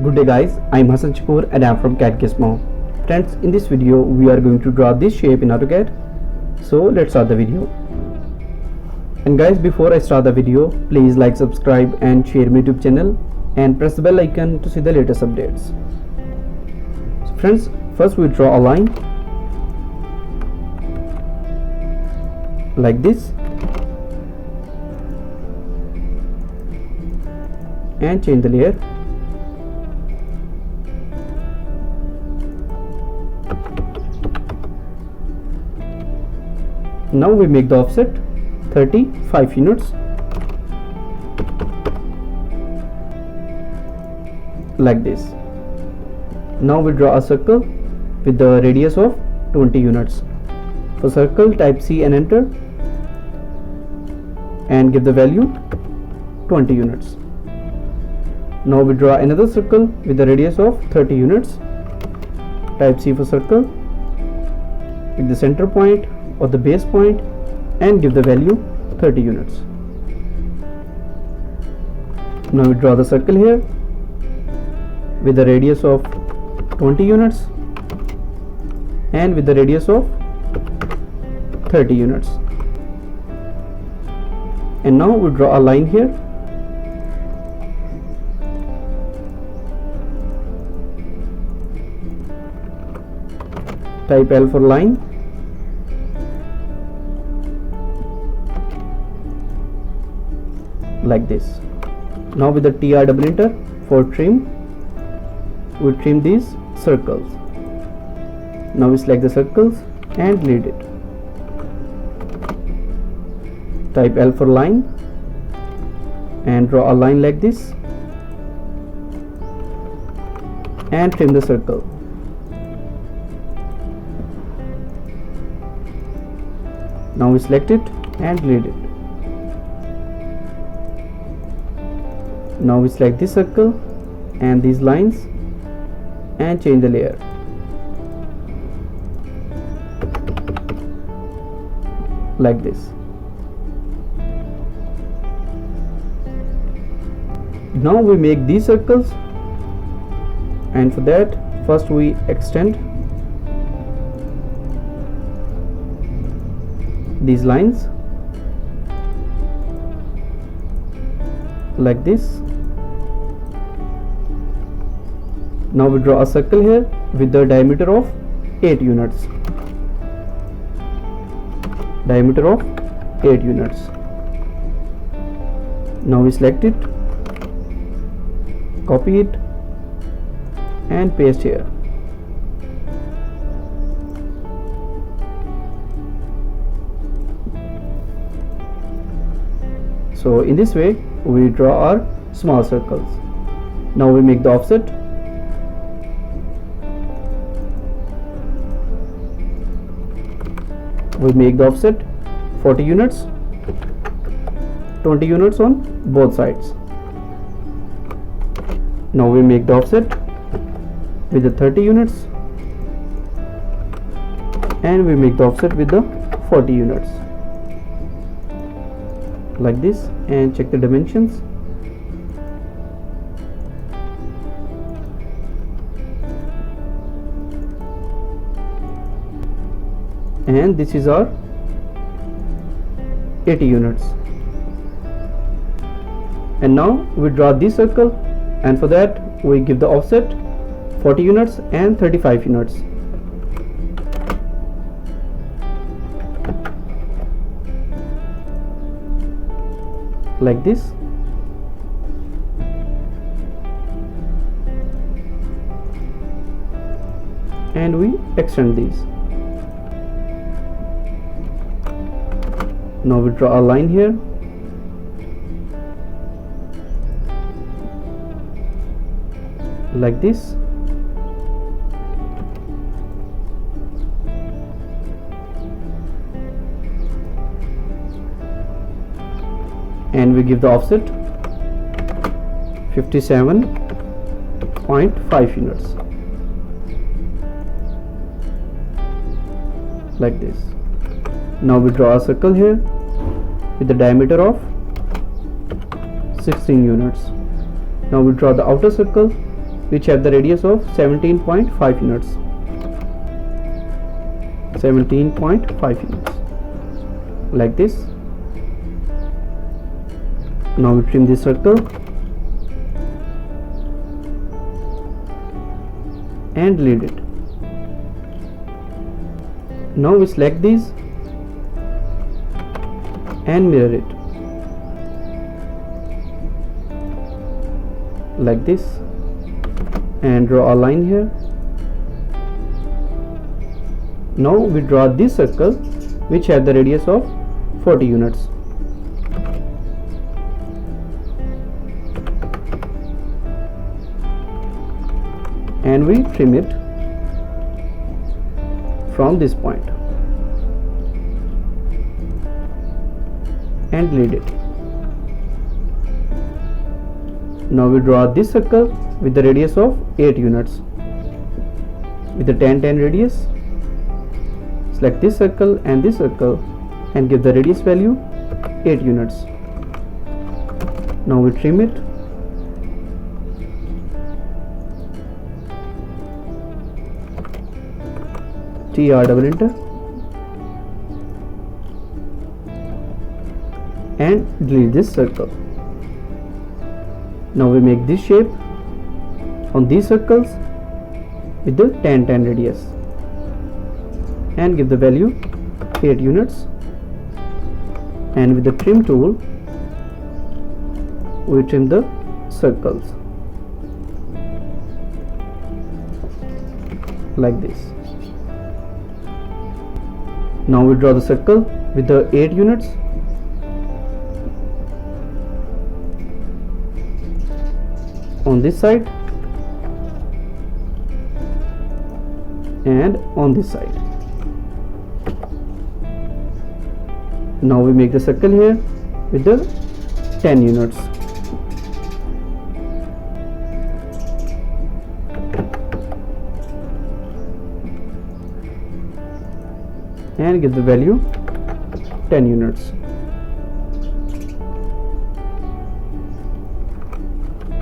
Good day guys, I'm Hassan Shakur and I'm from CAD Gizmo. Friends, in this video we are going to draw this shape in AutoCAD. So let's start the video. And guys, before I start the video, please like, subscribe and share my YouTube channel and press the bell icon to see the latest updates. So friends, first we draw a line like this and change the layer. Now we make the offset 35 units like this. Now we draw a circle with the radius of 20 units. For circle, type C and enter and give the value 20 units. Now we draw another circle with the radius of 30 units. Type C for circle with the center point or the base point and give the value 30 units. Now we draw the circle here with the radius of 20 units and with the radius of 30 units. And now we draw a line here type L for line like this. Now with the TR double enter for trim, we trim these circles. Now we select the circles and delete it. Type L for line and draw a line like this and trim the circle. Now we select it and delete it. Now we select this circle and these lines and change the layer. Like this. Now we make these circles, and for that first we extend these lines like this. Now we draw a circle here with the diameter of 8 units. Diameter of 8 units. Now we select it, copy it and paste here. So in this way we draw our small circles. Now we make the offset. We make the offset 40 units, 20 units on both sides. Now we make the offset with the 30 units and we make the offset with the 40 units like this and check the dimensions. And this is our 80 units. And now we draw this circle, and for that we give the offset 40 units and 35 units. Like this. And we extend these. Now we draw a line here like this. And we give the offset 57.5 units like this. Now we draw a circle here with the diameter of 16 units. Now we draw the outer circle which have the radius of 17.5 units. 17.5 units, like this. Now we trim this circle and delete it. Now we select these and mirror it like this, and draw a line here. Now we draw this circle which have the radius of 40 units. And we trim it from this point and delete it. Now we draw this circle with the radius of 8 units with the 10-10 radius. Select this circle and give the radius value 8 units. Now we trim it. TR double enter and delete this circle. Now we make this shape on these circles with the 10-10 radius and give the value 8 units, and with the trim tool we trim the circles like this. Now we draw the circle with the 8 units on this side and on this side. Now we make the circle here with the 10 units. And give the value 10 units.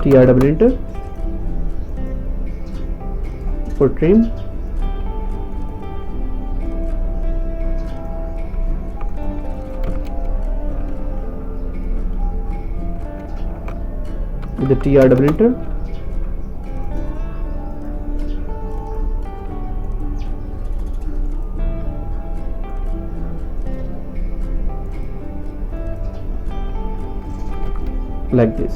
TR double enter for trim. With the TR double enter like this.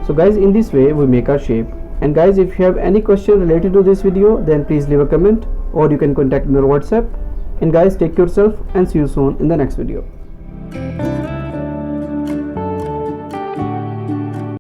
So guys, in this way we make our shape. And guys, if you have any question related to this video, then please leave a comment or you can contact me on WhatsApp. And guys, take care of yourself and see you soon in the next video.